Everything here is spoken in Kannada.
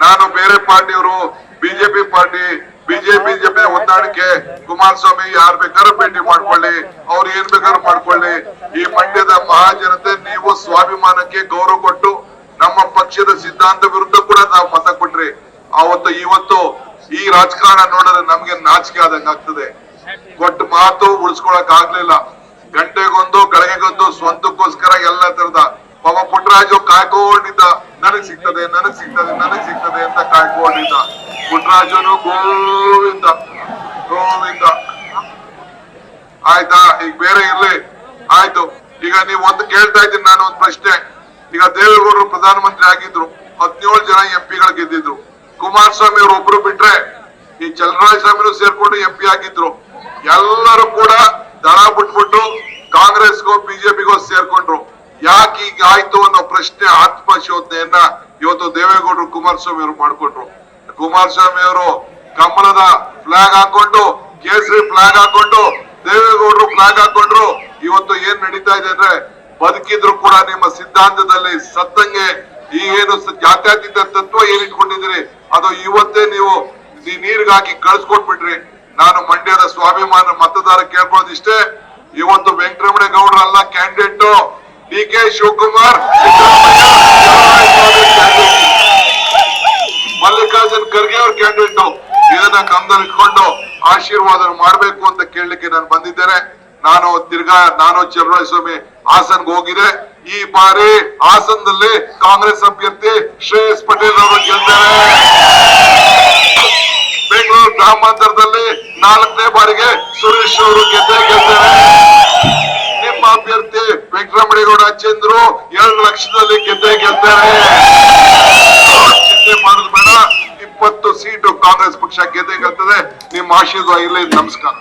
ನಾನು ಬೇರೆ ಪಾರ್ಟಿಯವರು ಬಿಜೆಪಿ ಪಾರ್ಟಿ ಬಿಜೆಪಿ ಹೊಂದಾಣಿಕೆ ಕುಮಾರಸ್ವಾಮಿ ಯಾರು ಬೇಕಾದ್ರೂ ಭೇಟಿ ಮಾಡ್ಕೊಳ್ಳಿ, ಅವ್ರು ಏನ್ ಬೇಕಾದ್ರೂ ಮಾಡ್ಕೊಳ್ಳಿ. ಈ ಮಂಡ್ಯದ ಮಹಾಜನತೆ ನೀವು ಸ್ವಾಭಿಮಾನಕ್ಕೆ ಗೌರವ ಕೊಟ್ಟು ನಮ್ಮ ಪಕ್ಷದ ಸಿದ್ಧಾಂತ ವಿರುದ್ಧ ಕೂಡ ನಾವು ಮತ ಕೊಟ್ರಿ. ಇವತ್ತು ಈ ರಾಜಕಾರಣ ನೋಡಿದ್ರೆ ನಮ್ಗೆ ನಾಚಿಕೆ ಆದಂಗ ಆಗ್ತದೆ. ಕೊಟ್ಟು ಮಾತು ಉಳಿಸ್ಕೊಳಕ್ ಆಗ್ಲಿಲ್ಲ. ಗಂಟೆಗೊಂದು ಗಳಿಗೆಗೊಂದು ಸ್ವಂತಕ್ಕೋಸ್ಕರ ಎಲ್ಲ ತರದ ಪಾಪ ಪುಟ್ಟರಾಜು ಕಾಯ್ಕೊಂಡಿದ್ದ, ನನಗ್ ಸಿಗ್ತದೆ ಅಂತ ಕಾಯ್ಕೊಂಡಿದ್ದ. ಪುಟ್ಟರಾಜನು ಗೋವಿಂದ ಆಯ್ತಾ. ಈಗ ಬೇರೆ ಇರ್ಲಿ ಆಯ್ತು. ಈಗ ನೀವು ಒಂದು ಕೇಳ್ತಾ ಇದ್ದೀನಿ ನಾನು ಒಂದು ಪ್ರಶ್ನೆ. ಈಗ ದೇವೇಗೌಡರು ಪ್ರಧಾನಮಂತ್ರಿ ಆಗಿದ್ರು, 17 ಜನ ಎಂಪಿಗಳು ಗೆದ್ದಿದ್ರು. ಕುಮಾರಸ್ವಾಮಿ ಅವರು ಒಬ್ರು ಬಿಟ್ರೆ ಈ ಚಲರಾಯಸ್ವಾಮಿನೂ ಸೇರ್ಕೊಂಡು ಎಂಪಿ ಆಗಿದ್ರು. ಎಲ್ಲರೂ ಕೂಡ ದಳ ಬಿಟ್ಬಿಟ್ಟು ಕಾಂಗ್ರೆಸ್ಗೋ ಬಿಜೆಪಿಗೋ ಸೇರ್ಕೊಂಡ್ರು. ಯಾಕೆ ಈಗ ಆಯ್ತು ಅನ್ನೋ ಪ್ರಶ್ನೆ ಆತ್ಮಶೋಧನೆಯನ್ನ ಇವತ್ತು ದೇವೇಗೌಡರು ಕುಮಾರಸ್ವಾಮಿ ಅವರು ಮಾಡ್ಕೊಂಡ್ರು. ಕುಮಾರಸ್ವಾಮಿ ಅವರು ಕಮಲದ ಫ್ಲಾಗ್ ಹಾಕೊಂಡು, ಕೇಸರಿ ಫ್ಲಾಗ್ ಹಾಕೊಂಡು, ದೇವೇಗೌಡರು ಫ್ಲಾಗ್ ಹಾಕೊಂಡ್ರು. ಇವತ್ತು ಏನ್ ನಡೀತಾ ಇದೆ ಅಂದ್ರೆ, ಬದುಕಿದ್ರು ಕೂಡ ನಿಮ್ಮ ಸಿದ್ಧಾಂತದಲ್ಲಿ ಸತ್ತಂಗೆ ಈ ಏನು ಜಾತ್ಯತೀತ ತತ್ವ ಏನ್ ಇಟ್ಕೊಂಡಿದ್ರಿ ಅದು ಇವತ್ತೇ ನೀವು ನೀರಿಗಾಗಿ ಕಳ್ಸ್ಕೊಟ್ಬಿಟ್ರಿ. ನಾನು ಮಂಡ್ಯದ ಸ್ವಾಭಿಮಾನ ಮತದಾರ ಕೇಳ್ಕೊಳ್ಳೋದಿಷ್ಟೇ, ಇವತ್ತು ವೆಂಕಟರಮಣೇಗೌಡರಲ್ಲ ಕ್ಯಾಂಡಿಡೇಟ್, DK ಶಿವಕುಮಾರ್, ಮಲ್ಲಿಕಾರ್ಜುನ್ ಖರ್ಗೆ ಅವ್ರ ಕ್ಯಾಂಡಿಡೇಟ್. ಇದನ್ನ ಗಮನದಲ್ಲಿ ಇಟ್ಕೊಂಡು ಆಶೀರ್ವಾದ ಮಾಡ್ಬೇಕು ಅಂತ ಕೇಳಲಿಕ್ಕೆ ನಾನು ಬಂದಿದ್ದೇನೆ. ನಾನು ಚಲರಾಯಸ್ವಾಮಿ ಹಾಸನ್ಗೆ ಹೋಗಿದೆ. ಈ ಬಾರಿ ಹಾಸನದಲ್ಲಿ ಕಾಂಗ್ರೆಸ್ ಅಭ್ಯರ್ಥಿ ಶ್ರೇಯಸ್ ಪಟೇಲ್ ಅವರು ಗೆಲ್ತಾರೆ. ಬೆಂಗಳೂರು ಗ್ರಾಮಾಂತರದಲ್ಲಿ 4ನೇ ಬಾರಿಗೆ ಸುರೇಶ್ ಅವರು ಗೆಲ್ತಾರೆ. ನಿಮ್ಮ ಅಭ್ಯರ್ಥಿ ವೆಂಕಟರಮಣೇಗೌಡ ಚಂದ್ರು 2 ಲಕ್ಷದಲ್ಲಿ ಗೆಲ್ತಾರೆ. ಚಿಂತೆ ಮಾಡೋದು ಬೇಡ. 20 ಸೀಟು ಕಾಂಗ್ರೆಸ್ ಪಕ್ಷ ಗೆದ್ದೆ ಗೆಲ್ತದೆ. ನಿಮ್ಮ ಆಶೀರ್ವಾದ ಇರಲಿ. ನಮಸ್ಕಾರ.